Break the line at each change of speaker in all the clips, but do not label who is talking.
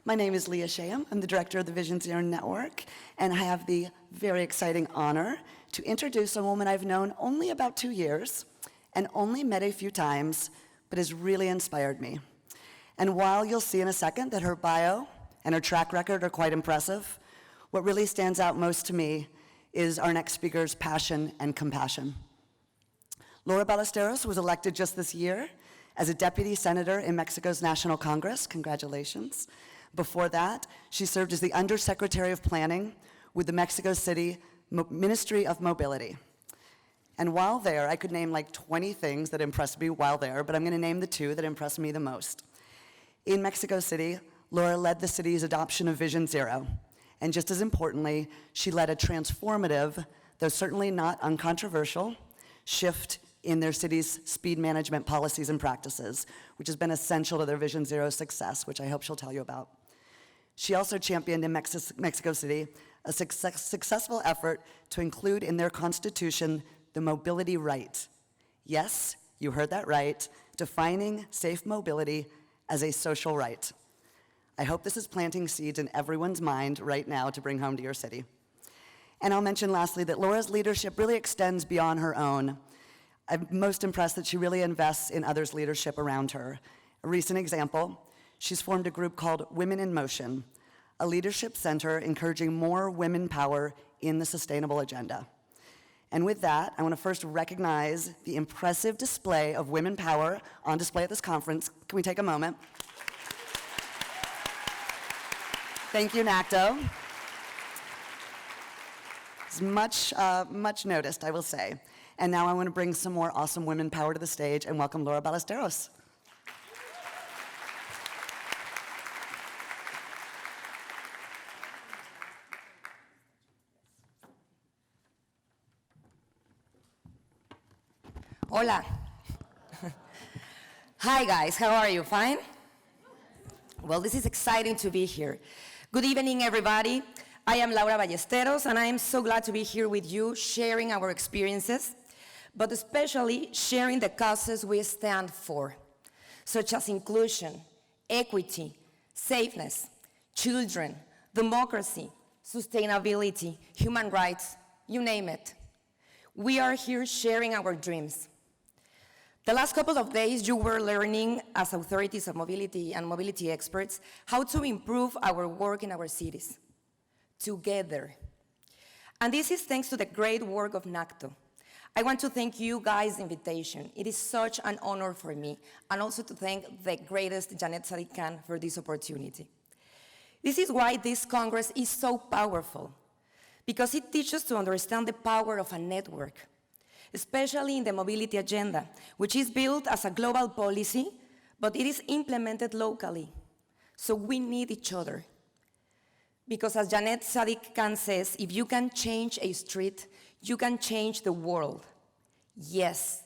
My name is Leah Shaham. I'm the director of the Vision Zero Network, and I have the very exciting honor to introduce a woman I've known only about 2 years and only met a few times, but has really inspired me. And while you'll see in a second that her bio and her track record are quite impressive, what really stands out most to me is our next speaker's passion and compassion. Laura Ballesteros was elected just this year as a deputy senator in Mexico's National Congress. Congratulations. Before that, she served as the Undersecretary of Planning with the Mexico City Ministry of Mobility. And while there, I could name like 20 things that impressed me while there, but I'm going to name the 2 that impressed me the most. In Mexico City, Laura led the city's adoption of Vision Zero. And just as importantly, she led a transformative, though certainly not uncontroversial, shift in their city's speed management policies and practices, which has been essential to their Vision Zero success, which I hope she'll tell you about. She also championed in Mexico City a successful effort to include in their constitution the mobility right. Yes, you heard that right, defining safe mobility as a social right. I hope this is planting seeds in everyone's mind right now to bring home to your city. And I'll mention lastly that Laura's leadership really extends beyond her own. I'm most impressed that she really invests in others' leadership around her. A recent example, she's formed a group called Women in Motion, a leadership center encouraging more women power in the sustainable agenda. And with that, I want to first recognize the impressive display of women power on display at this conference. Can we take a moment? Thank you, NACTO. It's much noticed, I will say. And now I want to bring some more awesome women power to the stage and welcome Laura Ballesteros.
Hola. Hi guys, how are you? Fine? Well, this is exciting to be here. Good evening, everybody. I am Laura Ballesteros, and I am so glad to be here with you, sharing our experiences, but especially sharing the causes we stand for, such as inclusion, equity, safeness, children, democracy, sustainability, human rights, you name it. We are here sharing our dreams. The last couple of days, you were learning, as authorities of mobility and mobility experts, how to improve our work in our cities, together. And this is thanks to the great work of NACTO. I want to thank you guys' invitation. It is such an honor for me, and also to thank the greatest Janet Sadiq-Khan for this opportunity. This is why this Congress is so powerful, because it teaches us to understand the power of a network, especially in the mobility agenda, which is built as a global policy, but it is implemented locally. So we need each other. Because as Janet Sadiq-Khan says, if you can change a street, you can change the world. Yes,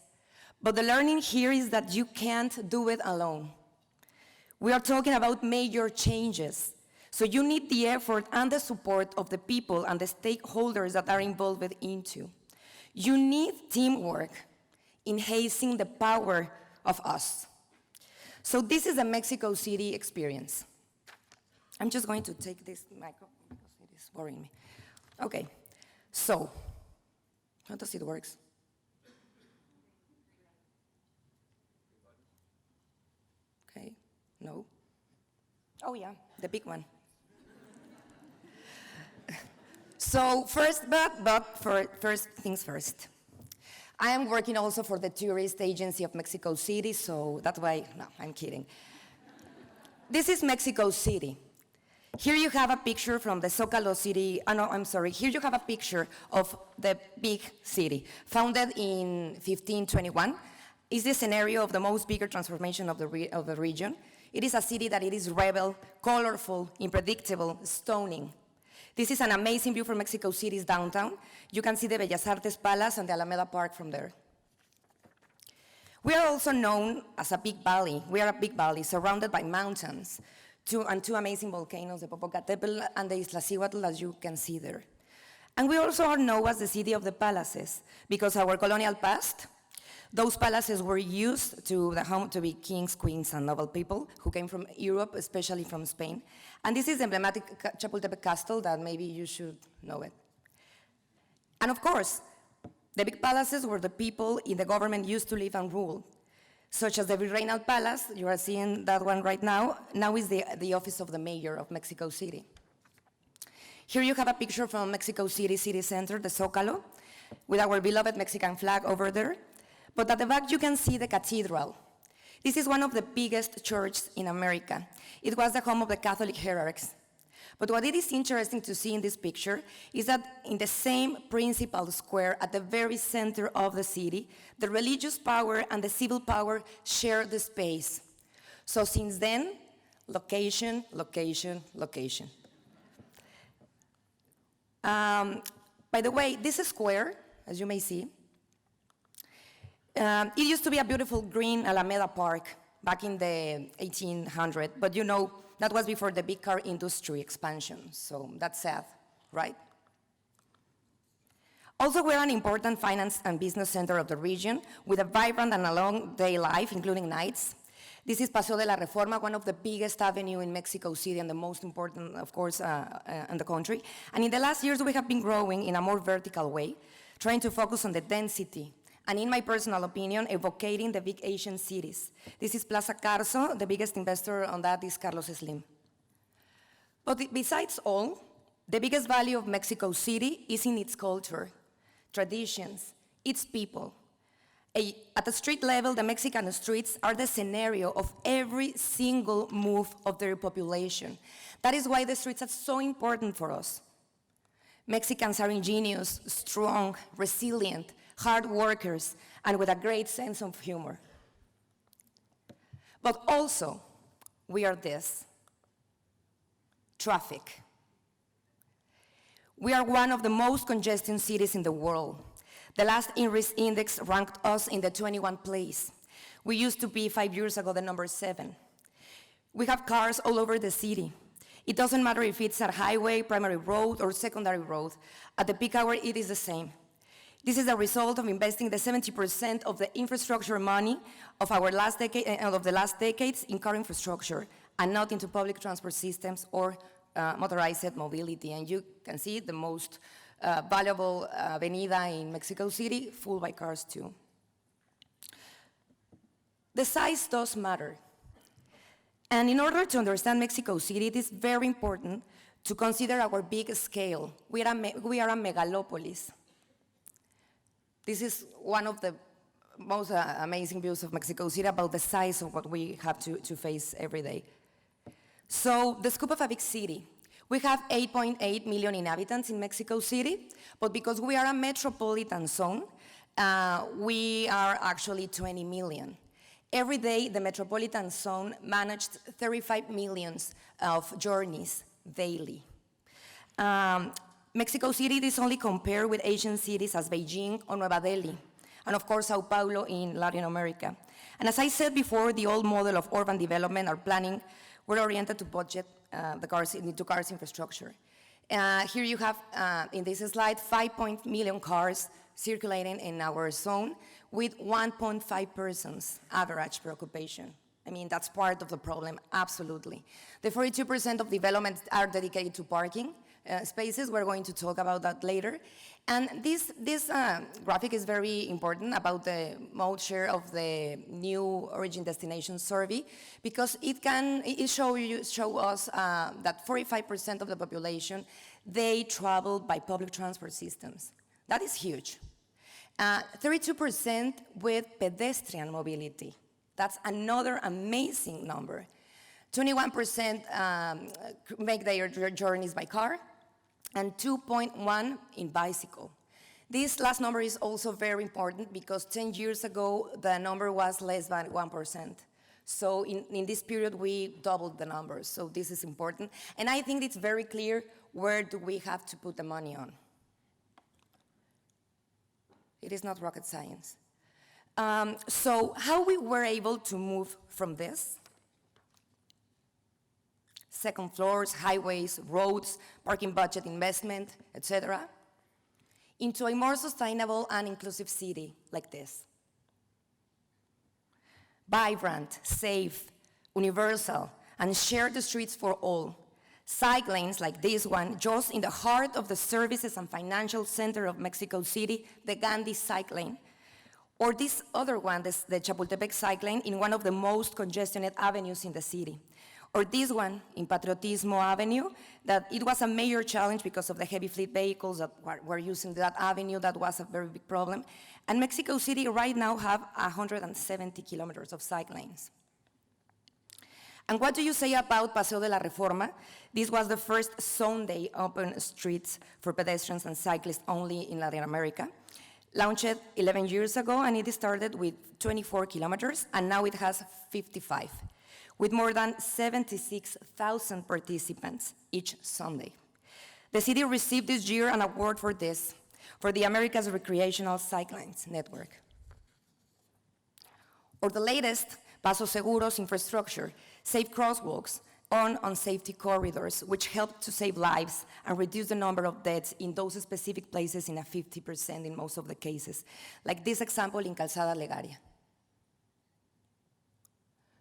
but the learning here is that you can't do it alone. We are talking about major changes. So you need the effort and the support of the people and the stakeholders that are involved into. You need teamwork, enhancing the power of us. So this is a Mexico City experience. I'm just going to take this microphone because it is boring me. Okay, so, how does it work? Okay, no. Oh yeah, the big one. So first things first. I am working also for the tourist agency of Mexico City, so that's why, no, I'm kidding. This is Mexico City. Here you have a picture from the Zócalo city, here you have a picture of the big city. Founded in 1521, is the scenario of the most bigger transformation of the region. It is a city that it is rebel, colorful, unpredictable, stunning. This is an amazing view from Mexico City's downtown. You can see the Bellas Artes Palace and the Alameda Park from there. We are also known as a big valley. We are a big valley surrounded by mountains, two amazing volcanoes, the Popocatépetl and the Iztaccíhuatl, as you can see there. And we also are known as the city of the palaces, because our colonial past, Those palaces were used to the home to be kings, queens, and noble people who came from Europe, especially from Spain. And this is the emblematic Chapultepec Castle that maybe you should know it. And of course, the big palaces where the people in the government used to live and rule, such as the Virreinal Palace. You are seeing that one right now. Now is the office of the mayor of Mexico City. Here you have a picture from Mexico City city center, the Zócalo, with our beloved Mexican flag over there. But at the back, you can see the cathedral. This is one of the biggest churches in America. It was the home of the Catholic hierarchs. But what it is interesting to see in this picture is that in the same principal square at the very center of the city, the religious power and the civil power share the space. So since then, location, location, location. By the way, this square, as you may see, it used to be a beautiful green Alameda Park back in the 1800s, but you know, that was before the big car industry expansion, so that's sad, right? Also, we're an important finance and business center of the region with a vibrant and a long day life, including nights. This is Paseo de la Reforma, one of the biggest avenues in Mexico City and the most important, of course, in the country. And in the last years, we have been growing in a more vertical way, trying to focus on the density, and in my personal opinion, evocating the big Asian cities. This is Plaza Carso. The biggest investor on that is Carlos Slim. But besides all, the biggest value of Mexico City is in its culture, traditions, its people. At the street level, the Mexican streets are the scenario of every single move of their population. That is why the streets are so important for us. Mexicans are ingenious, strong, resilient, hard workers, and with a great sense of humor. But also, we are this: traffic. We are one of the most congested cities in the world. The last INRIS index ranked us in the 21st place. We used to be 5 years ago the number 7. We have cars all over the city. It doesn't matter if it's a highway, primary road, or secondary road. At the peak hour, it is the same. This is a result of investing the 70% of the infrastructure money of our last decade, of the last decades in car infrastructure, and not into public transport systems or motorized mobility. And you can see the most valuable avenida in Mexico City, full by cars too. The size does matter. And in order to understand Mexico City, it is very important to consider our big scale. We are a megalopolis. This is one of the most amazing views of Mexico City about the size of what we have to face every day. So the scope of a big city. We have 8.8 million inhabitants in Mexico City, but because we are a metropolitan zone, we are actually 20 million. Every day, the metropolitan zone managed 35 million of journeys daily. Mexico City is only compared with Asian cities as Beijing or Nueva Delhi, and of course Sao Paulo in Latin America. And as I said before, the old model of urban development or planning were oriented to budget the cars infrastructure. Here you have, in this slide, 5 million cars circulating in our zone with 1.5 persons average per occupation. I mean, that's part of the problem, absolutely. The 42% of developments are dedicated to parking spaces. We're going to talk about that later. And this graphic is very important about the mode share of the new origin destination survey, because it show us that 45% of the population, they travel by public transport systems. That is huge. 32% with pedestrian mobility. That's another amazing number. 21% make their journeys by car, and 2.1 in bicycle. This last number is also very important because 10 years ago, the number was less than 1%. So in this period, we doubled the numbers, so this is important. And I think it's very clear where do we have to put the money on. It is not rocket science. So how we were able to move from this, second floors, highways, roads, parking budget investment, etc., into a more sustainable and inclusive city like this. vibrant, safe, universal, and share the streets for all. Cycle lanes like this one, just in the heart of the services and financial center of Mexico City, the Gandhi cycle lane. Or this other one, the Chapultepec cycle lane, in one of the most congested avenues in the city. Or this one in Patriotismo Avenue, that it was a major challenge because of the heavy fleet vehicles that were using that avenue. That was a very big problem. And Mexico City right now have 170 kilometers of cycle lanes. And what do you say about Paseo de la Reforma? This was the first Sunday open streets for pedestrians and cyclists only in Latin America. Launched 11 years ago, and it started with 24 kilometers, and now it has 55, with more than 76,000 participants each Sunday. The city received this year an award for this, for the America's Recreational Cyclines Network. Or the latest, Pasos Seguros infrastructure, safe crosswalks on safety corridors, which help to save lives and reduce the number of deaths in those specific places in a 50% in most of the cases, like this example in Calzada Legaria.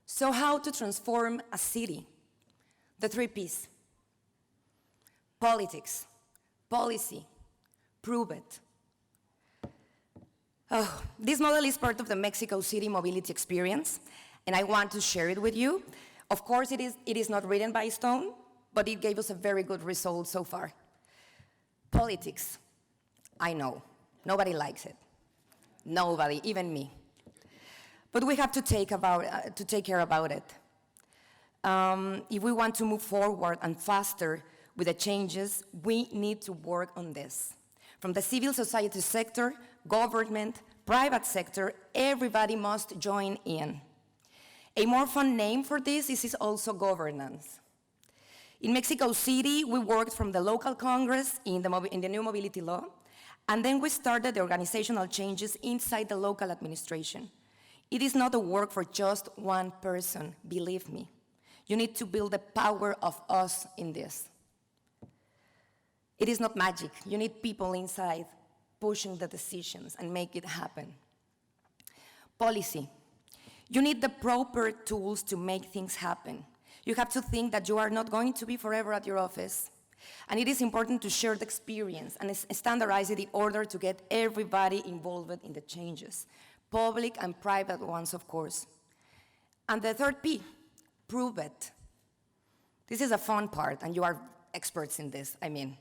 So how to transform a city? The 3 Ps. Politics, policy, prove it. Oh, this model is part of the Mexico City mobility experience, and I want to share it with you. Of course, it is not written by stone, but it gave us a very good result so far. Politics, I know, nobody likes it. Nobody, even me. But we have to take care about it. If we want to move forward and faster with the changes, we need to work on this. From the civil society sector, government, private sector, everybody must join in. A more fun name for this is also governance. In Mexico City, we worked from the local Congress in the new mobility law, and then we started the organizational changes inside the local administration. It is not a work for just one person, believe me. You need to build the power of us in this. It is not magic. You need people inside pushing the decisions and make it happen. Policy. You need the proper tools to make things happen. You have to think that you are not going to be forever at your office. And it is important to share the experience and standardize it in order to get everybody involved in the changes, public and private ones, of course. And the 3rd P, prove it. This is a fun part, and you are experts in this, I mean.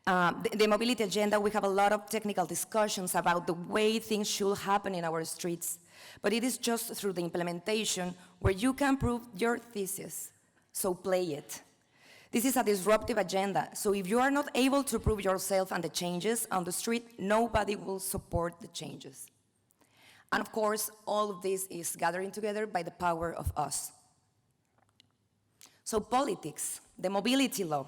The mobility agenda, we have a lot of technical discussions about the way things should happen in our streets. But it is just through the implementation where you can prove your thesis, so play it. This is a disruptive agenda, so if you are not able to prove yourself and the changes on the street, nobody will support the changes. And of course, all of this is gathering together by the power of us. So politics, the mobility law.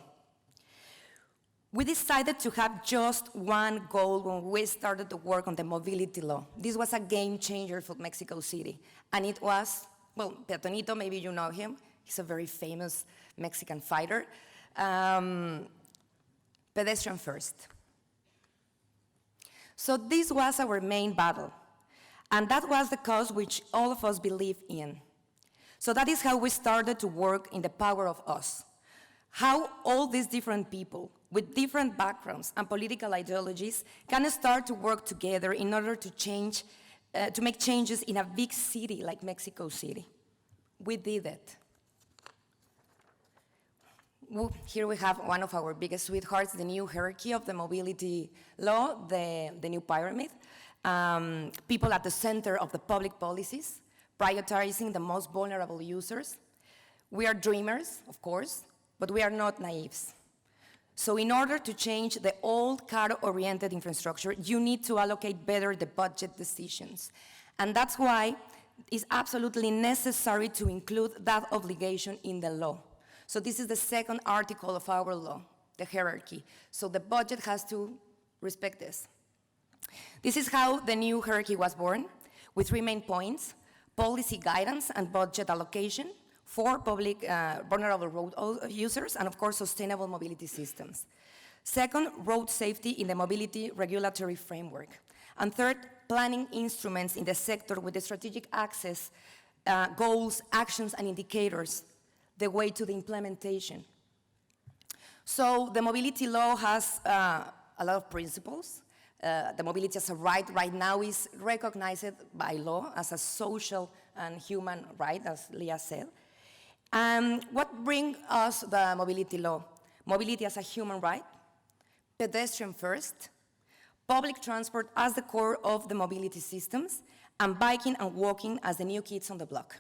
We decided to have just one goal when we started to work on the mobility law. This was a game changer for Mexico City. And it was, well, Peatonito, maybe you know him. He's a very famous Mexican fighter. Pedestrian first. So this was our main battle. And that was the cause which all of us believe in. So that is how we started to work in the power of us. How all these different people with different backgrounds and political ideologies can start to work together in order to make changes in a big city like Mexico City. We did it. Here we have one of our biggest sweethearts, the new hierarchy of the mobility law, the new pyramid. People at the center of the public policies, prioritizing the most vulnerable users. We are dreamers, of course, but we are not naives. So in order to change the old car-oriented infrastructure, you need to allocate better the budget decisions. And that's why it's absolutely necessary to include that obligation in the law. So this is the 2nd article of our law, the hierarchy. So the budget has to respect this. This is how the new hierarchy was born, with 3 main points: policy guidance and budget allocation for public vulnerable road users, and of course, sustainable mobility systems. 2nd, road safety in the mobility regulatory framework. And 3rd, planning instruments in the sector with the strategic access goals, actions, and indicators, the way to the implementation. So the mobility law has a lot of principles. The mobility as a right now is recognized by law as a social and human right, as Leah said. And what brings us the mobility law? Mobility as a human right, pedestrian first, public transport as the core of the mobility systems, and biking and walking as the new kids on the block.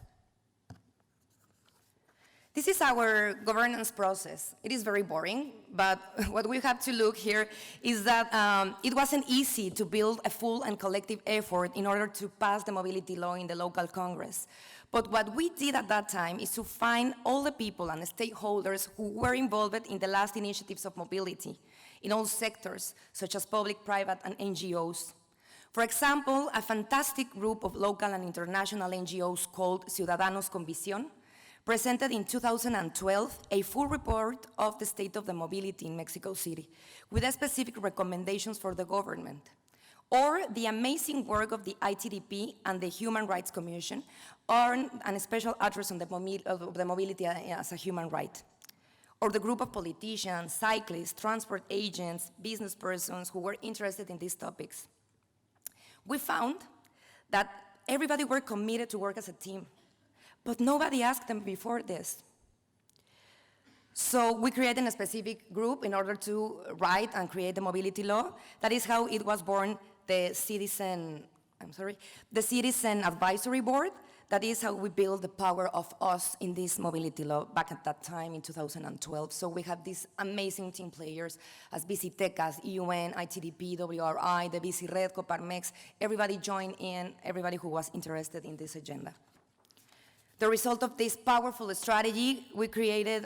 This is our governance process. It is very boring, but what we have to look here is that it wasn't easy to build a full and collective effort in order to pass the mobility law in the local Congress. But what we did at that time is to find all the people and stakeholders who were involved in the last initiatives of mobility in all sectors, such as public, private, and NGOs. For example, a fantastic group of local and international NGOs called Ciudadanos con Visión presented in 2012 a full report of the state of the mobility in Mexico City with specific recommendations for the government. Or the amazing work of the ITDP and the Human Rights Commission earned a special address on the mobility as a human right. Or the group of politicians, cyclists, transport agents, business persons who were interested in these topics. We found that everybody were committed to work as a team, but nobody asked them before this. So we created a specific group in order to write and create the mobility law. That is how it was born, the Citizen Advisory Board. That is how we built the power of us in this mobility law back at that time in 2012. So we have these amazing team players as Bicitecas, EUN, ITDP, WRI, the Bici Red, Coparmex. Everybody joined in, everybody who was interested in this agenda. The result of this powerful strategy we created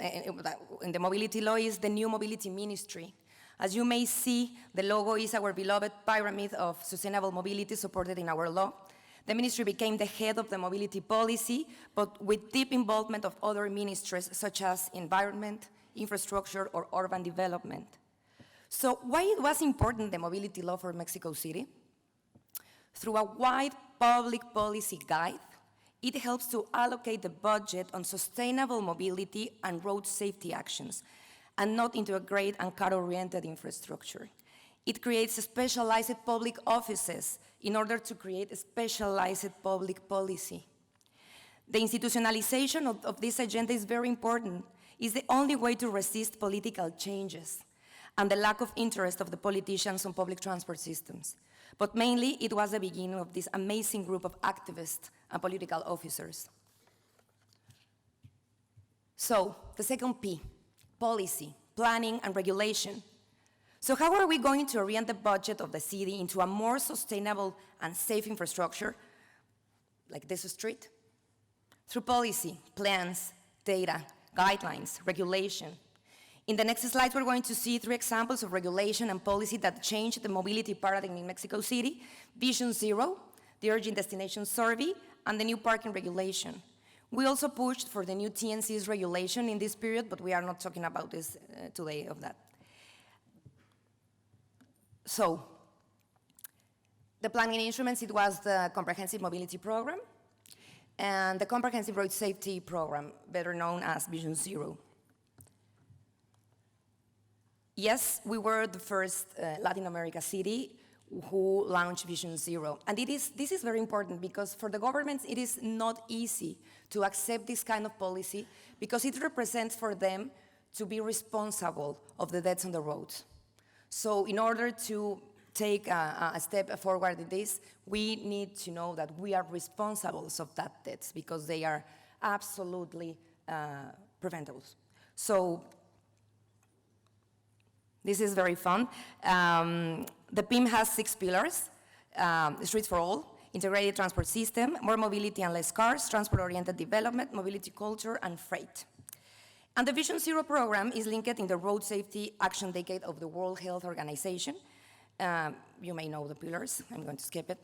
in the mobility law is the new mobility ministry. As you may see, the logo is our beloved pyramid of sustainable mobility supported in our law. The ministry became the head of the mobility policy, but with deep involvement of other ministries such as environment, infrastructure, or urban development. So why it was important, the mobility law for Mexico City? Through a wide public policy guide, it helps to allocate the budget on sustainable mobility and road safety actions, and not into a great and car-oriented infrastructure. It creates specialized public offices in order to create a specialized public policy. The institutionalization of this agenda is very important. It's the only way to resist political changes and the lack of interest of the politicians on public transport systems. But mainly, it was the beginning of this amazing group of activists and political officers. So, the second P, policy, planning, and regulation. So how are we going to orient the budget of the city into a more sustainable and safe infrastructure, like this street? Through policy, plans, data, guidelines, regulation. In the next slide, we're going to see 3 examples of regulation and policy that changed the mobility paradigm in Mexico City: Vision Zero, the Urgent Destination Survey, and the new parking regulation. We also pushed for the new TNC's regulation in this period, but we are not talking about this today of that. So, the planning instruments, it was the Comprehensive Mobility Program and the Comprehensive Road Safety Program, better known as Vision Zero. Yes, we were the first Latin America city who launched Vision Zero. And this is very important because for the governments, it is not easy to accept this kind of policy because it represents for them to be responsible of the deaths on the roads. So in order to take a step forward in this, we need to know that we are responsible of that deaths because they are absolutely preventable. So this is very fun. The PIM has 6 pillars: streets for all, integrated transport system, more mobility and less cars, transport-oriented development, mobility culture, and freight. And the Vision Zero program is linked in the Road Safety Action Decade of the World Health Organization. You may know the pillars, I'm going to skip it.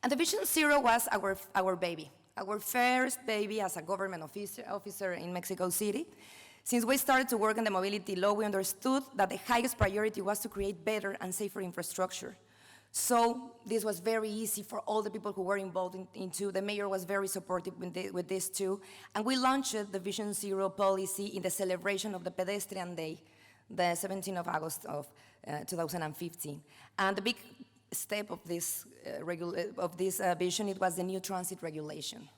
And the Vision Zero was our baby, our first baby as a government officer in Mexico City. Since we started to work on the mobility law, we understood that the highest priority was to create better and safer infrastructure. So this was very easy for all the people who were involved into. The mayor was very supportive with this too. And we launched the Vision Zero policy in the celebration of the Pedestrian Day, the 17th of August of 2015. And the big step of this, vision, it was the new transit regulation.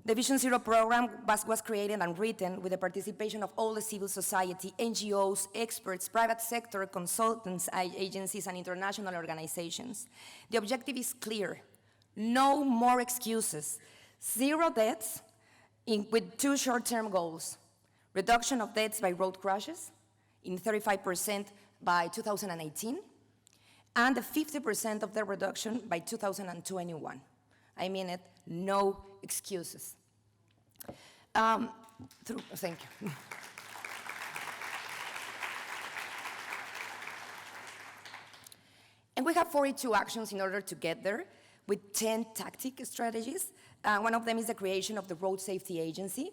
The Vision Zero program was created and written with the participation of all the civil society, NGOs, experts, private sector, consultants, agencies, and international organizations. The objective is clear: no more excuses. Zero deaths with 2 short-term goals: reduction of deaths by road crashes in 35% by 2018, and the 50% of the reduction by 2021. I mean it, no excuses. Thank you. And we have 42 actions in order to get there, with 10 tactic strategies. One of them is the creation of the Road Safety Agency.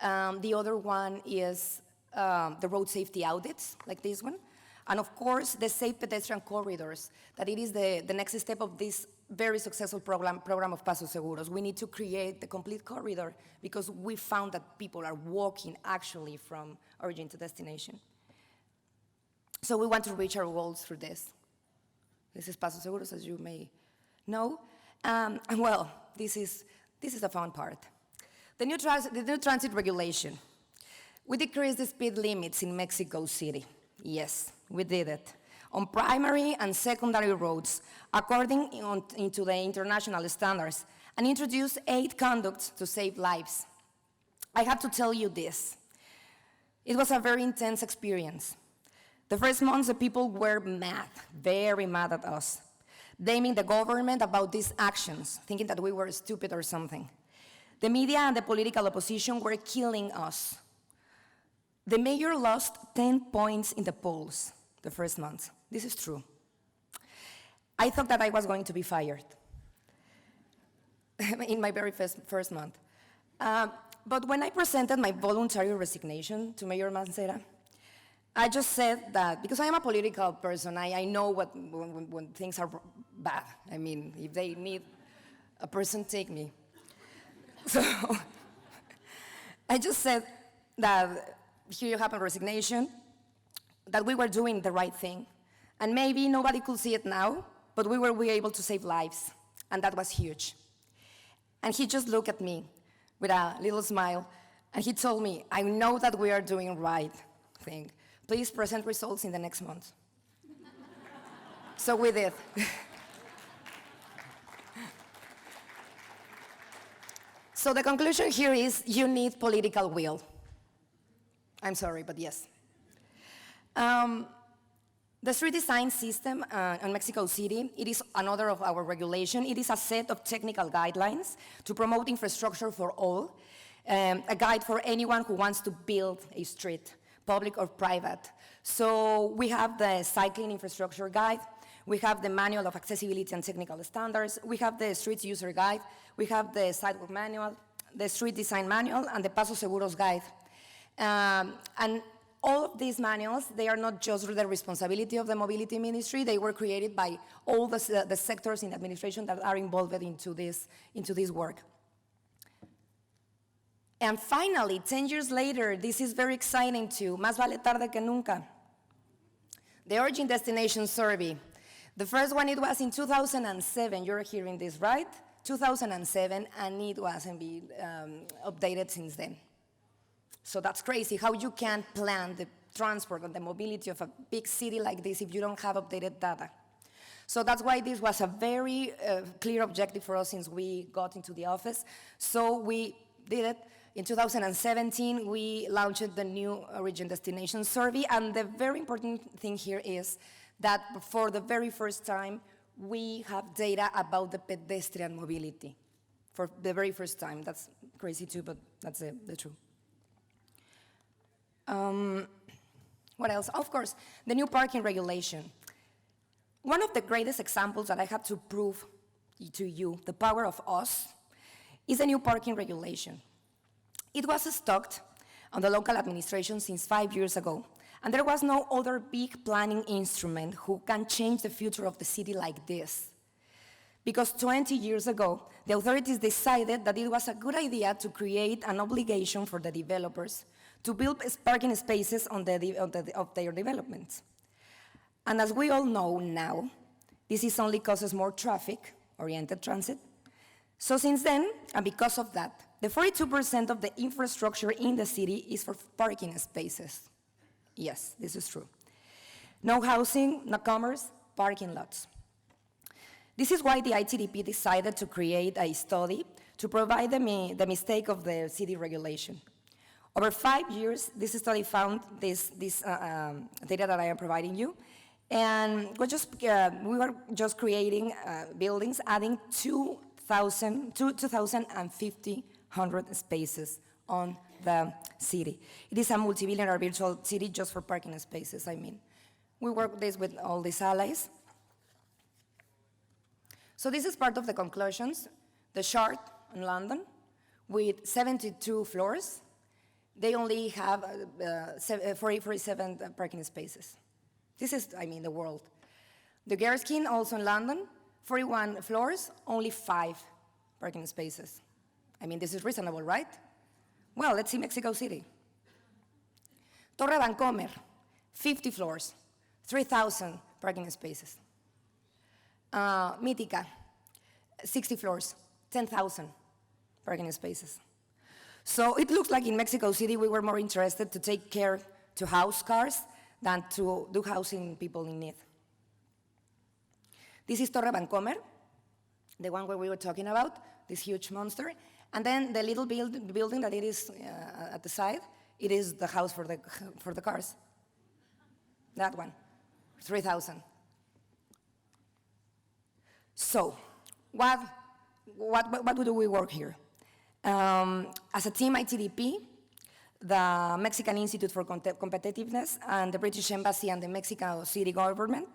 The other one is the road safety audits, like this one. And of course, the safe pedestrian corridors, that it is the next step of this very successful program of Pasos Seguros. We need to create the complete corridor because we found that people are walking actually from origin to destination. So we want to reach our goals through this. This is Pasos Seguros, as you may know. And well, this is the fun part. The new transit regulation. We decreased the speed limits in Mexico City. Yes, we did it. On primary and secondary roads, according to the international standards, and introduced 8 conducts to save lives. I have to tell you this. It was a very intense experience. The first months, the people were mad, very mad at us, blaming the government about these actions, thinking that we were stupid or something. The media and the political opposition were killing us. The mayor lost 10 points in the polls the first month. This is true. I thought that I was going to be fired in my very first month. But when I presented my voluntary resignation to Mayor Mancera, I just said that, because I am a political person, I know when things are bad. I mean, if they need a person, take me. So I just said that here you have a resignation, that we were doing the right thing. And maybe nobody could see it now, but we were able to save lives, and that was huge. And he just looked at me with a little smile, and he told me, I know that we are doing the right thing. Please present results in the next month. So we did. So the conclusion here is you need political will. I'm sorry, but yes. The street design system in Mexico City, it is another of our regulation. It is a set of technical guidelines to promote infrastructure for all, a guide for anyone who wants to build a street, public or private. So we have the cycling infrastructure guide, we have the manual of accessibility and technical standards, we have the street user guide, we have the sidewalk manual, the street design manual, and the Pasos Seguros guide. And all of these manuals, they are not just the responsibility of the mobility ministry, they were created by all the sectors in the administration that are involved into this work. And finally, 10 years later, this is very exciting too, más vale tarde que nunca. The Origin Destination Survey. The first one, it was in 2007, you're hearing this, right? 2007, and it wasn't been updated since then. So that's crazy, how you can plan the transport and the mobility of a big city like this if you don't have updated data. So that's why this was a very clear objective for us since we got into the office. So we did it. In 2017, we launched the new Origin Destination Survey, and the very important thing here is that for the very first time, we have data about the pedestrian mobility. For the very first time. That's crazy too, but that's the truth. What else? Of course, the new parking regulation. One of the greatest examples that I have to prove to you, the power of us, is the new parking regulation. It was stuck on the local administration since 5 years ago, And there was no other big planning instrument who can change the future of the city like this. Because 20 years ago, the authorities decided that it was a good idea to create an obligation for the developers to build parking spaces of their developments. And as we all know now, this only causes more traffic-oriented transit. So since then, and because of that, the 42% of the infrastructure in the city is for parking spaces. Yes, this is true. No housing, no commerce, parking lots. This is why the ITDP decided to create a study to provide the mistake of the city regulation. Over 5 years, this study found this data that I am providing you, and we were just creating buildings, adding 2,050 spaces on the city. It is a multi-billionaire virtual city just for parking spaces, I mean. We work this with all these allies. So this is part of the conclusions. The chart in London with 72 floors, they only have 47 parking spaces. This is, I mean, the world. The Gerskin, also in London, 41 floors, only 5 parking spaces. I mean, this is reasonable, right? Well, let's see Mexico City. Torre Vancomer, 50 floors, 3,000 parking spaces. Mítica, 60 floors, 10,000 parking spaces. So it looks like in Mexico City we were more interested to take care to house cars than to do housing people in need. This is Torre Vancomer, the one where we were talking about, this huge monster. And then the little building that it is at the side, it is the house for the cars. That one, 3,000. So, what do we work here? As a team ITDP, the Mexican Institute for Competitiveness and the British Embassy and the Mexico City government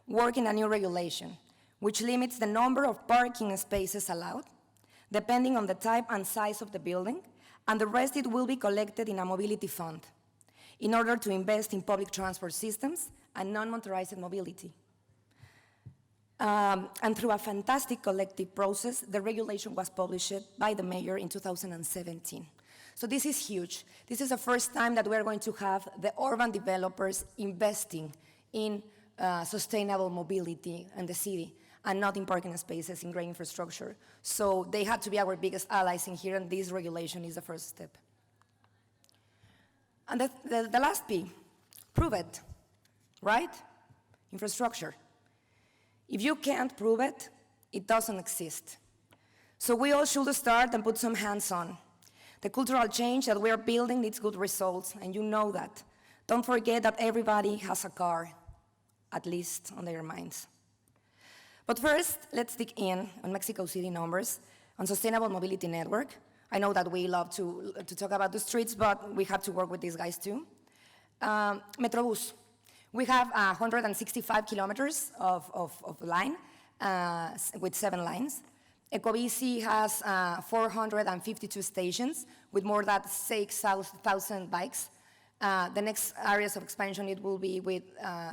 work in a new regulation, which limits the number of parking spaces allowed, depending on the type and size of the building, and the rest it will be collected in a mobility fund in order to invest in public transport systems and non-motorized mobility. And through a fantastic collective process, the regulation was published by the mayor in 2017. So this is huge. This is the first time that we're going to have the urban developers investing in sustainable mobility in the city and not in parking spaces, in great infrastructure. So they had to be our biggest allies in here, and this regulation is the first step. And the last P, prove it, right? Infrastructure. If you can't prove it, it doesn't exist. So we all should start and put some hands on. The cultural change that we're building needs good results, and you know that. Don't forget that everybody has a car, at least on their minds. But first, let's dig in on Mexico City numbers, on Sustainable Mobility Network. I know that we love to talk about the streets, but we have to work with these guys too. Metrobus. We have 165 kilometers of line with 7 lines. Ecobici has 452 stations with more than 6,000 bikes. The next areas of expansion, it will be with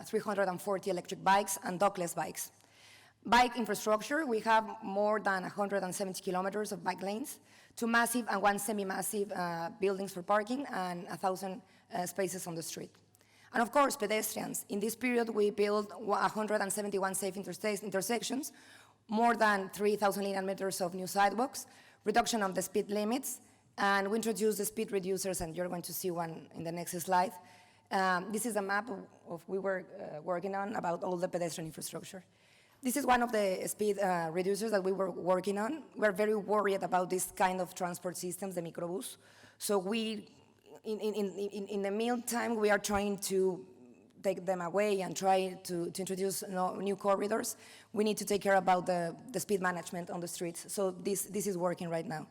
340 electric bikes and dockless bikes. Bike infrastructure, we have more than 170 kilometers of bike lanes, 2 massive and 1 semi-massive buildings for parking, and 1,000 spaces on the street. And of course, pedestrians. In this period, we built 171 safe intersections, more than 3,000 linear meters of new sidewalks, reduction of the speed limits, and we introduced the speed reducers, and you're going to see one in the next slide. This is a map of we were working on about all the pedestrian infrastructure. This is one of the speed reducers that we were working on. We're very worried about this kind of transport systems, the microbus. So we, in the meantime, we are trying to take them away and try to introduce new corridors. We need to take care about the speed management on the streets. So this is working right now.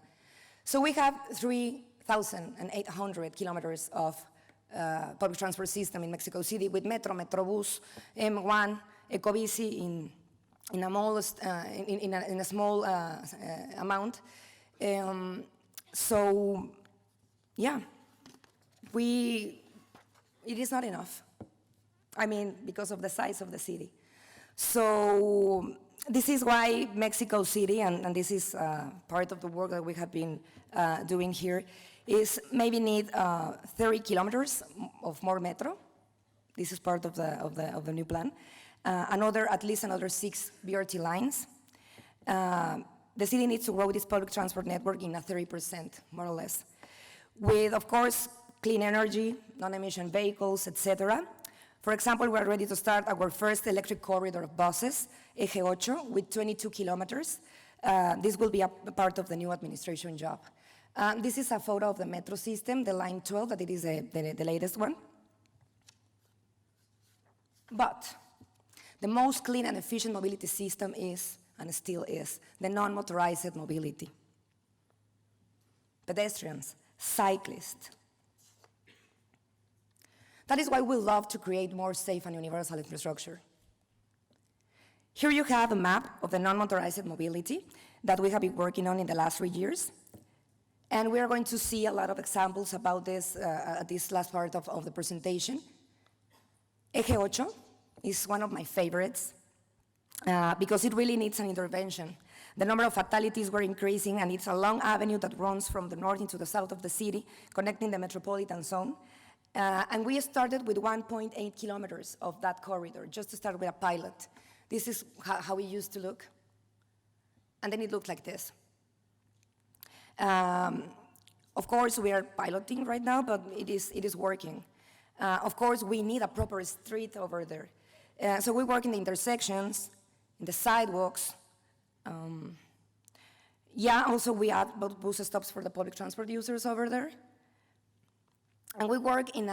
So we have 3,800 kilometers of public transport system in Mexico City with Metro, Metrobus, M1, Ecobici in a small amount. So, yeah, it is not enough. I mean, because of the size of the city. So this is why Mexico City, and this is part of the work that we have been doing here, is maybe need 30 kilometers of more metro. This is part of the new plan. At least another 6 BRT lines. The city needs to grow this public transport network in a 30%, more or less, with, of course, clean energy, non-emission vehicles, etc. For example, we are ready to start our first electric corridor of buses, Eje 8, with 22 kilometers. This will be a part of the new administration job. This is a photo of the metro system, the line 12, that it is the latest one. But the most clean and efficient mobility system is, and still is, the non-motorized mobility. Pedestrians, cyclists. That is why we love to create more safe and universal infrastructure. Here you have a map of the non-motorized mobility that we have been working on in the last 3 years. And we are going to see a lot of examples about this at this last part of the presentation. Eje 8 is one of my favorites because it really needs an intervention. The number of fatalities were increasing, and it's a long avenue that runs from the north into the south of the city, connecting the metropolitan zone. And we started with 1.8 kilometers of that corridor, just to start with a pilot. This is how it used to look. And then it looked like this. Of course, we are piloting right now, but it is working. Of course, we need a proper street over there. So we work in the intersections, in the sidewalks. Also we add bus stops for the public transport users over there. And we work in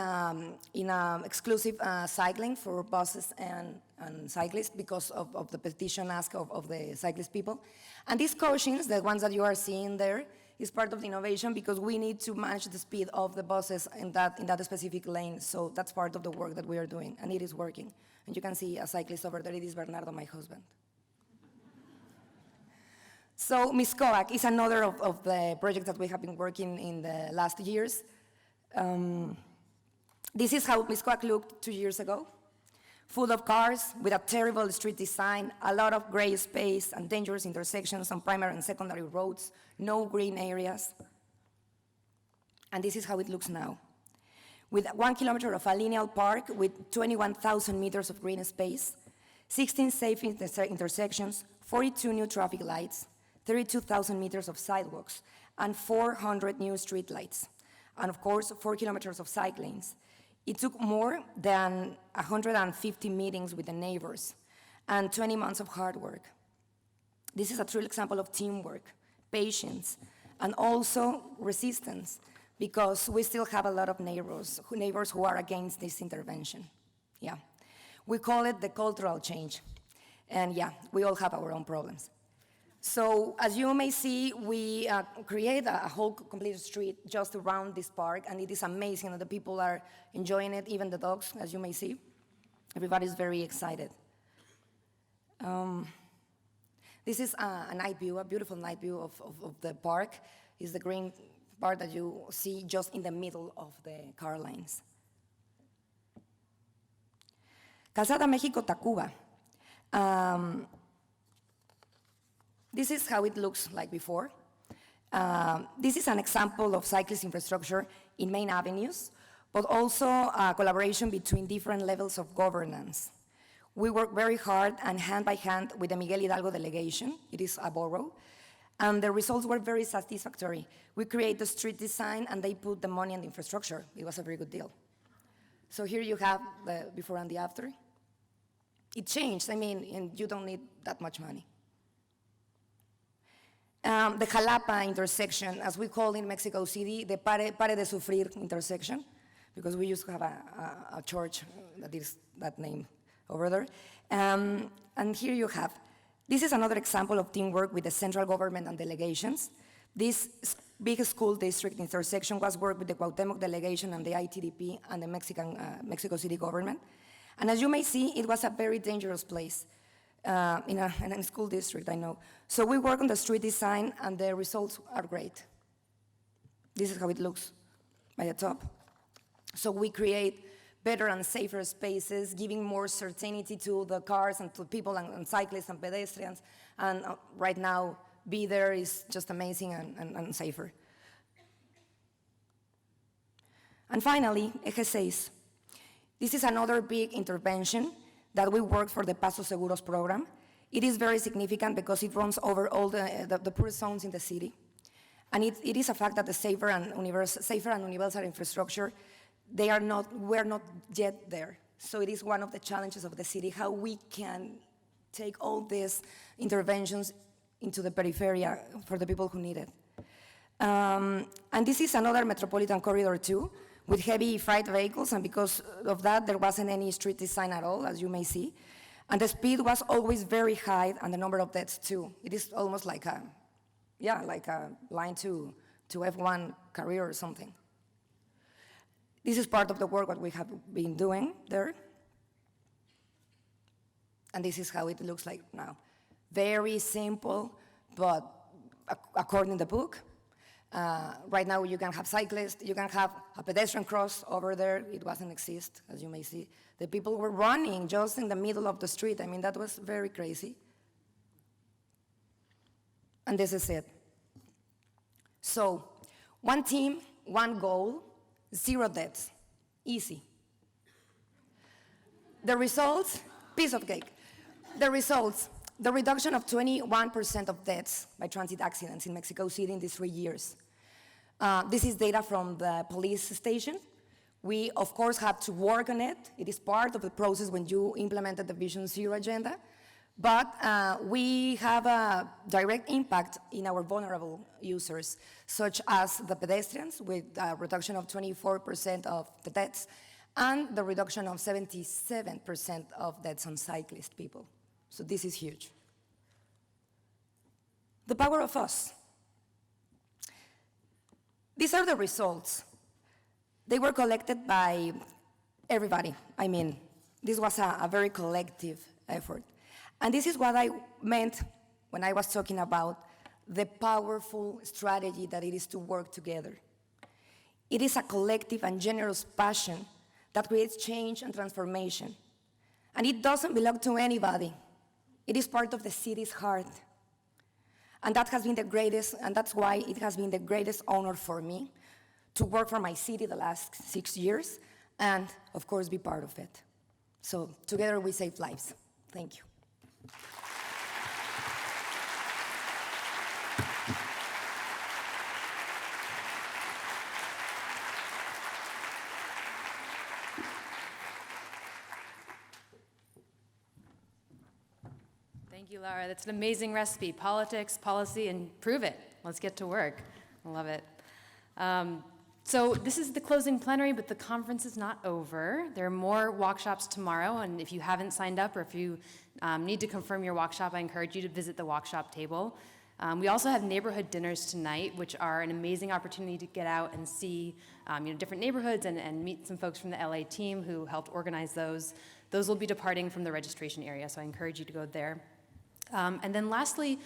exclusive cycling for buses and cyclists because of the petition ask of the cyclist people. And these cautions, the ones that you are seeing there, is part of the innovation because we need to manage the speed of the buses in that specific lane. So that's part of the work that we are doing, and it is working. And you can see a cyclist over there. It is Bernardo, my husband. So Miscoac is another of the projects that we have been working in the last years. This is how Miscoac looked 2 years ago. Full of cars, with a terrible street design, a lot of gray space and dangerous intersections on primary and secondary roads, no green areas. And this is how it looks now. With 1 kilometer of a lineal park with 21,000 meters of green space, 16 safe intersections, 42 new traffic lights, 32,000 meters of sidewalks, and 400 new street lights. And of course, 4 kilometers of cycle lanes. It took more than 150 meetings with the neighbors and 20 months of hard work. This is a true example of teamwork, patience, and also resistance, because we still have a lot of neighbors who are against this intervention. Yeah. We call it the cultural change. And yeah, we all have our own problems. So as you may see, we create a whole complete street just around this park, and it is amazing that the people are enjoying it, even the dogs, as you may see. Everybody's very excited. This is a night view, a beautiful night view of the park. It's the green part that you see just in the middle of the car lines. Calzada México-Tacuba. This is how it looks like before. This is an example of cyclist infrastructure in main avenues, but also a collaboration between different levels of governance. We work very hard and hand by hand with the Miguel Hidalgo delegation. It is a borough. And the results were very satisfactory. We create the street design, and they put the money and the infrastructure. It was a very good deal. So here you have the before and the after. It changed, and you don't need that much money. The Jalapa intersection, as we call in Mexico City, the Pare de Sufrir intersection, because we used to have a church that is that name over there. And here you have, this is another example of teamwork with the central government and delegations. This big school district intersection was worked with the Cuauhtemoc delegation and the ITDP and the Mexico City government. And as you may see, it was a very dangerous place. In a school district, I know. So we work on the street design, and the results are great. This is how it looks by the top. So we create better and safer spaces, giving more certainty to the cars and to people and cyclists and pedestrians. And right now, be there is just amazing and safer. And finally, Eje 6. This is another big intervention that we work for the Paso Seguros program. It is very significant because it runs over all the poorest zones in the city. And it is a fact that the safer and universal infrastructure, we're not yet there. So it is one of the challenges of the city, how we can take all these interventions into the periphery for the people who need it. And this is another metropolitan corridor too, with heavy freight vehicles, and because of that, there wasn't any street design at all, as you may see. And the speed was always very high, and the number of deaths too. It is almost like a line to F1 career or something. This is part of the work that we have been doing there. And this is how it looks like now. Very simple, but according to the book. Right now you can have cyclists, you can have a pedestrian cross over there. It doesn't exist, as you may see. The people were running just in the middle of the street. I mean, that was very crazy. And this is it. So, one team, one goal, 0 deaths. Easy. The results, piece of cake. The results, the reduction of 21% of deaths by transit accidents in Mexico City in these 3 years. This is data from the police station. We, of course, have to work on it. It is part of the process when you implemented the Vision Zero agenda. But we have a direct impact in our vulnerable users, such as the pedestrians, with a reduction of 24% of the deaths, and the reduction of 77% of deaths on cyclist people. So this is huge. The power of us. These are the results. They were collected by everybody. I mean, this was a very collective effort. And this is what I meant when I was talking about the powerful strategy that it is to work together. It is a collective and generous passion that creates change and transformation. And it doesn't belong to anybody. It is part of the city's heart. And that has been the greatest, and that's why it has been the greatest honor for me to work for my city the last 6 years, and of course be part of it. So together we save lives. Thank you.
Thank you, Laura. That's an amazing recipe. Politics, policy, and prove it. Let's get to work. I love it. So this is the closing plenary, but the conference is not over. There are more workshops tomorrow, and if you haven't signed up or if you need to confirm your workshop, I encourage you to visit the workshop table. We also have neighborhood dinners tonight, which are an amazing opportunity to get out and see different neighborhoods and meet some folks from the LA team who helped organize those. Those will be departing from the registration area, so I encourage you to go there. And then lastly,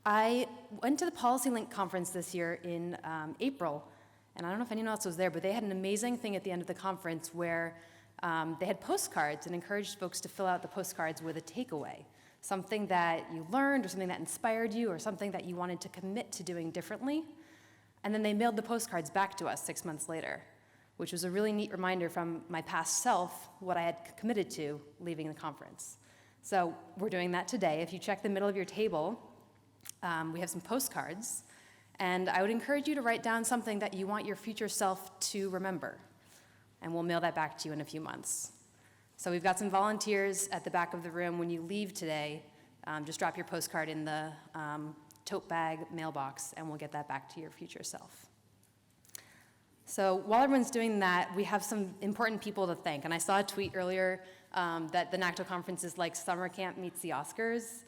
I went to the Policy Link conference this year in April, and I don't know if anyone else was there, but they had an amazing thing at the end of the conference where they had postcards and encouraged folks to fill out the postcards with a takeaway, something that you learned or something that inspired you or something that you wanted to commit to doing differently. And then they mailed the postcards back to us 6 months later, which was a really neat reminder from my past self what I had committed to leaving the conference. So we're doing that today. If you check the middle of your table, we have some postcards, and I would encourage you to write down something that you want your future self to remember, and we'll mail that back to you in a few months. So we've got some volunteers at the back of the room. When you leave today, just drop your postcard in the tote bag mailbox, and we'll get that back to your future self. So while everyone's doing that, we have some important people to thank, and I saw a tweet earlier that the NACTO conference is like summer camp meets the Oscars,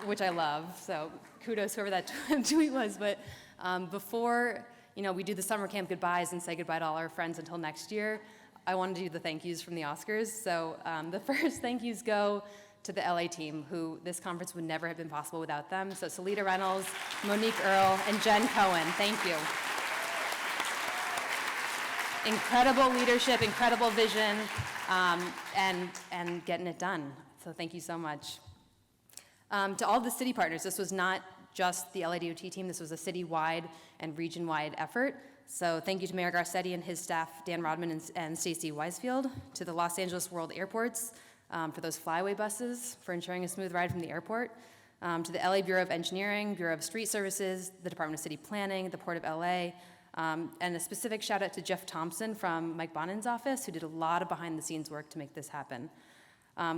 which I love, so kudos whoever that tweet was. But before we do the summer camp goodbyes and say goodbye to all our friends until next year, I wanted to do the thank yous from the Oscars. So the first thank yous go to the LA team, who this conference would never have been possible without them. So Salita Reynolds, Monique Earle, and Jen Cohen, thank you. incredible leadership, incredible vision, and getting it done. So thank you so much. To all the city partners, this was not just the LADOT team, this was a city-wide and region-wide effort. So thank you to Mayor Garcetti and his staff, Dan Rodman and Stacey Weisfield, to the Los Angeles World Airports for those flyaway buses, for ensuring a smooth ride from the airport, to the LA Bureau of Engineering, Bureau of Street Services, the Department of City Planning, the Port of LA, and a specific shout out to Jeff Thompson from Mike Bonin's office, who did a lot of behind the scenes work to make this happen.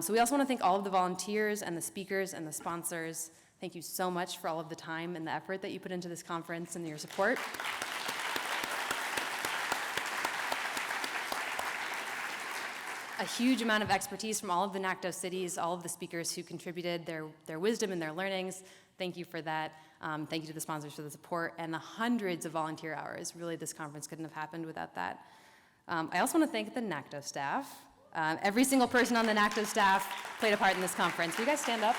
So we also want to thank all of the volunteers and the speakers and the sponsors. Thank you so much for all of the time and the effort that you put into this conference and your support. A huge amount of expertise from all of the NACTO cities, all of the speakers who contributed their wisdom and their learnings. Thank you for that. Thank you to the sponsors for the support and the hundreds of volunteer hours. Really, this conference couldn't have happened without that. I also want to thank the NACTO staff. Every single person on the NACTO staff played a part in this conference. Will you guys stand up?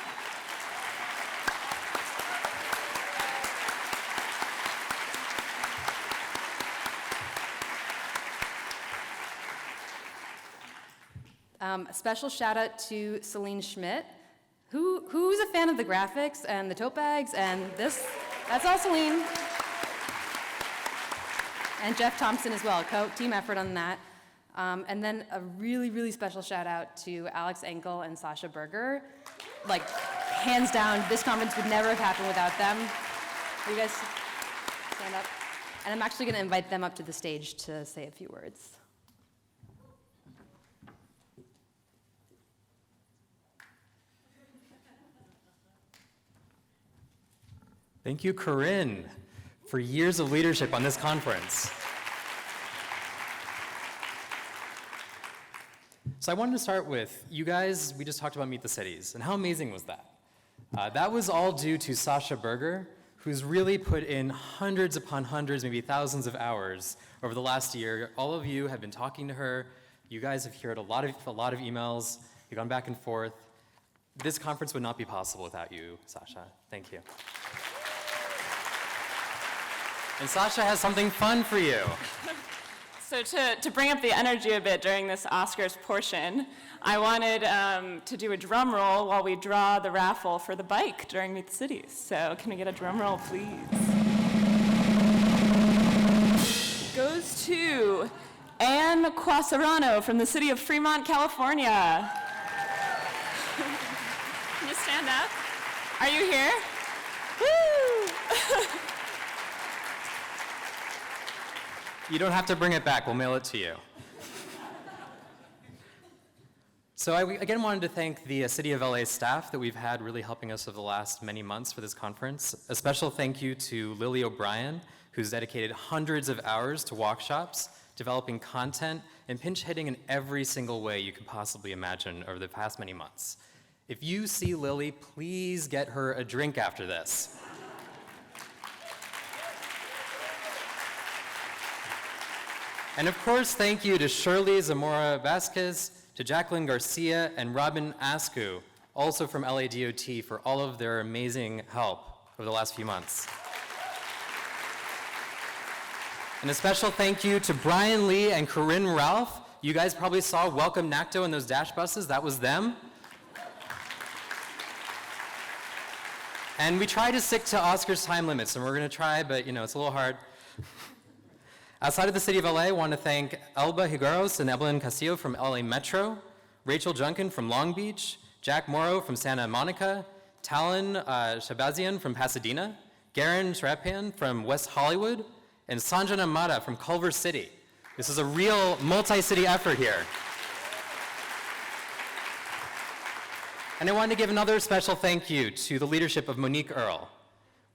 A special shout out to Celine Schmidt, who's a fan of the graphics and the tote bags and this. That's all Celine. And Jeff Thompson as well, team effort on that. And then a really, really special shout out to Alex Enkel and Sasha Berger. Like, hands down, this conference would never have happened without them. Will you guys stand up? And I'm actually gonna invite them up to the stage to say a few words.
Thank you, Corinne, for years of leadership on this conference. So I wanted to start with, you guys, we just talked about Meet the Cities, and how amazing was that? That was all due to Sasha Berger, who's really put in hundreds upon hundreds, maybe thousands of hours over the last year. All of you have been talking to her. You guys have heard a lot of emails. You've gone back and forth. This conference would not be possible without you, Sasha. Thank you. And Sasha has something fun for you.
So to bring up the energy a bit during this Oscars portion, I wanted to do a drum roll while we draw the raffle for the bike during Meet the Cities. So can we get a drum roll, please? Goes to Ann Quasarano from the city of Fremont, California. Can you stand up? Are you here? Woo!
You don't have to bring it back, we'll mail it to you. So I again wanted to thank the City of LA staff that we've had really helping us over the last many months for this conference. A special thank you to Lily O'Brien, who's dedicated hundreds of hours to workshops, developing content, and pinch hitting in every single way you could possibly imagine over the past many months. If you see Lily, please get her a drink after this. And of course, thank you to Shirley Zamora Vasquez, to Jacqueline Garcia, and Robin Askew, also from LADOT, for all of their amazing help over the last few months. And a special thank you to Brian Lee and Corinne Ralph. You guys probably saw Welcome NACTO in those dash buses. That was them. And we try to stick to Oscars time limits, and we're going to try, but it's a little hard. Outside of the City of LA, I want to thank Elba Higueros and Evelyn Castillo from LA Metro, Rachel Junkin from Long Beach, Jack Morrow from Santa Monica, Talon Shabazian from Pasadena, Garen Shrapian from West Hollywood, and Sanjana Mata from Culver City. This is a real multi-city effort here. And I wanted to give another special thank you to the leadership of Monique Earle.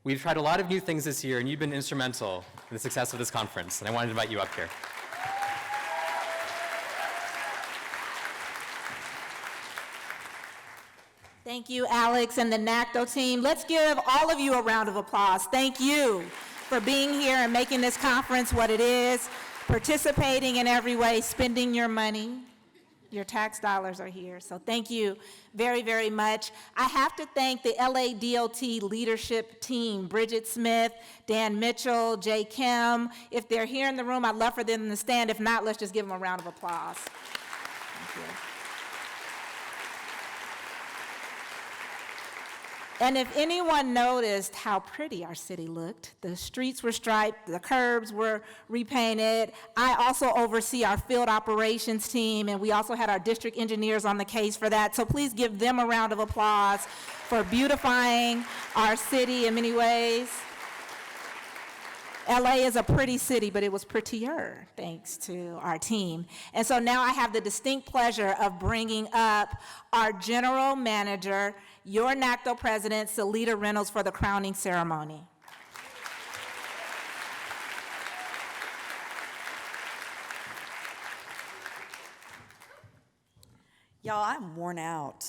We've tried a lot of new things this year, and you've been instrumental in the success of this conference, and I wanted to invite you up here.
Thank you, Alex and the NACTO team. Let's give all of you a round of applause. Thank you for being here and making this conference what it is, participating in every way, spending your money. Your tax dollars are here, so thank you very, very much. I have to thank the LA DOT leadership team, Bridget Smith, Dan Mitchell, Jay Kim. If they're here in the room, I'd love for them to stand. If not, let's just give them a round of applause. Thank you. And if anyone noticed how pretty our city looked, the streets were striped, the curbs were repainted. I also oversee our field operations team, and we also had our district engineers on the case for that. So please give them a round of applause for beautifying our city in many ways. LA is a pretty city, but it was prettier thanks to our team. And so now I have the distinct pleasure of bringing up our general manager, your NACDO president, Salita Reynolds, for the crowning ceremony.
Y'all, I'm worn out.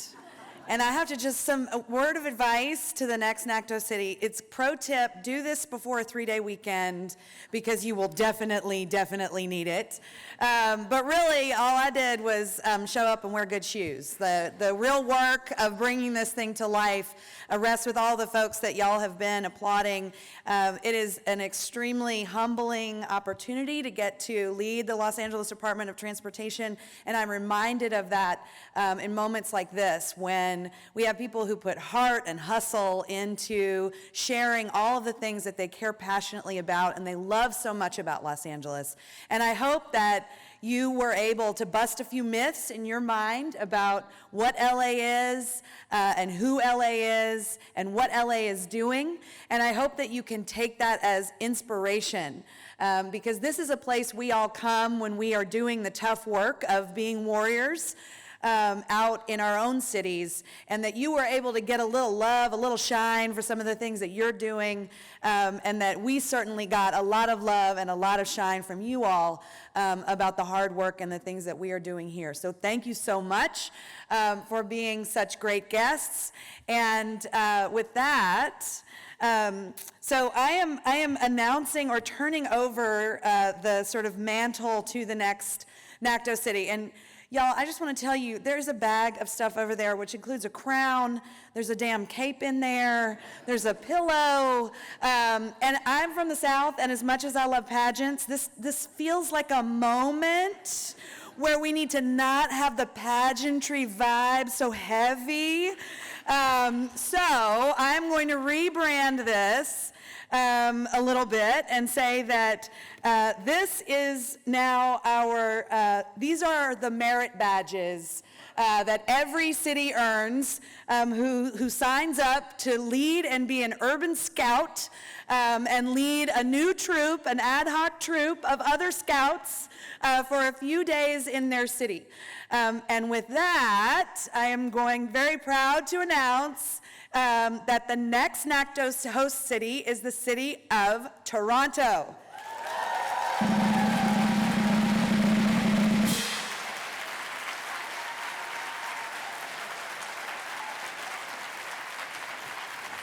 And I have to just a word of advice to the next NACDO city. It's pro tip, do this before a 3-day weekend because you will definitely need it. But really, all I did was show up and wear good shoes. The real work of bringing this thing to life rests with all the folks that y'all have been applauding. It is an extremely humbling opportunity to get to lead the Los Angeles Department of Transportation, and I'm reminded of that in moments like this when we have people who put heart and hustle into sharing all of the things that they care passionately about and they love so much about Los Angeles. And I hope that you were able to bust a few myths in your mind about what LA is and who LA is and what LA is doing. And I hope that you can take that as inspiration because this is a place we all come when we are doing the tough work of being warriors out in our own cities, and that you were able to get a little love, a little shine for some of the things that you're doing, and that we certainly got a lot of love and a lot of shine from you all about the hard work and the things that we are doing here. So thank you so much for being such great guests. And with that, so I am announcing or turning over the sort of mantle to the next NACDO city. And y'all, I just want to tell you, there's a bag of stuff over there, which includes a crown, there's a damn cape in there, there's a pillow, and I'm from the South, and as much as I love pageants, this feels like a moment where we need to not have the pageantry vibe so heavy. So I'm going to rebrand this a little bit and say that this is now these are the merit badges that every city earns who signs up to lead and be an urban scout and lead a new troop, an ad hoc troop of other scouts for a few days in their city. And with that, I am going very proud to announce that the next NACDO host city is the city of Toronto.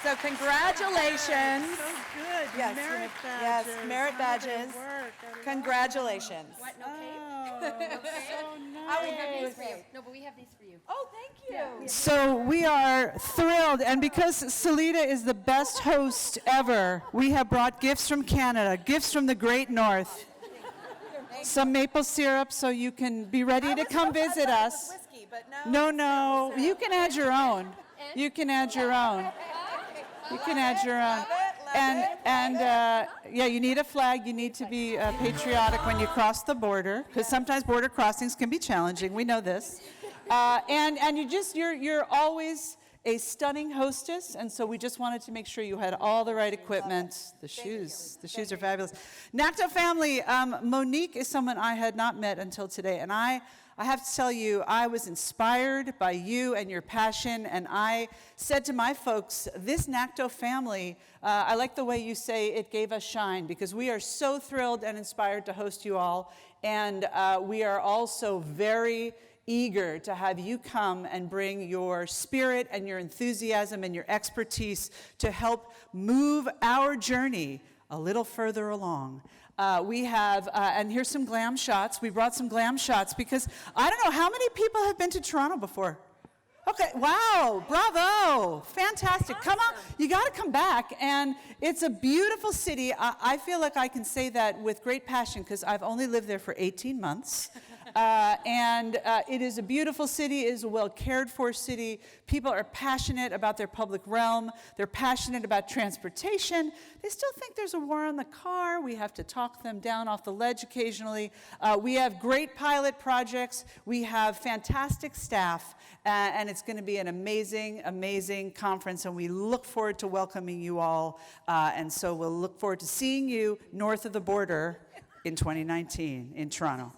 So congratulations.
So good.
Yes,
Merit badges.
yes, merit
How do they
badges.
work? I love
Congratulations.
What, no cape?
Oh, so
We have these for you. No, but we have these for you.
Oh, thank you.
So we are thrilled, and because Salita is the best host ever, we have brought gifts from Canada, gifts from the Great North, some maple syrup so you can be ready to come visit us.
Whiskey, but no.
No, you can add your own. You can add your own. You can add your own. And yeah, you need a flag. You need to be patriotic when you cross the border, because sometimes border crossings can be challenging. We know this. And you're always a stunning hostess, and so we just wanted to make sure you had all the right equipment. The shoes are fabulous. NACDO family, Monique is someone I had not met until today, and I have to tell you, I was inspired by you and your passion, and I said to my folks, this NACDO family, I like the way you say it gave us shine, because we are so thrilled and inspired to host you all, and we are also very eager to have you come and bring your spirit and your enthusiasm and your expertise to help move our journey a little further along. We have, and here's some glam shots. We brought some glam shots because I don't know, how many people have been to Toronto before? Okay, wow, bravo, fantastic. Come on, you got to come back. And it's a beautiful city. I feel like I can say that with great passion because I've only lived there for 18 months. It is a beautiful city, it is a well cared for city. People are passionate about their public realm. They're passionate about transportation. They still think there's a war on the car. We have to talk them down off the ledge occasionally. We have great pilot projects. We have fantastic staff. And it's going to be an amazing, amazing conference. And we look forward to welcoming you all. And so we'll look forward to seeing you north of the border in 2019 in Toronto.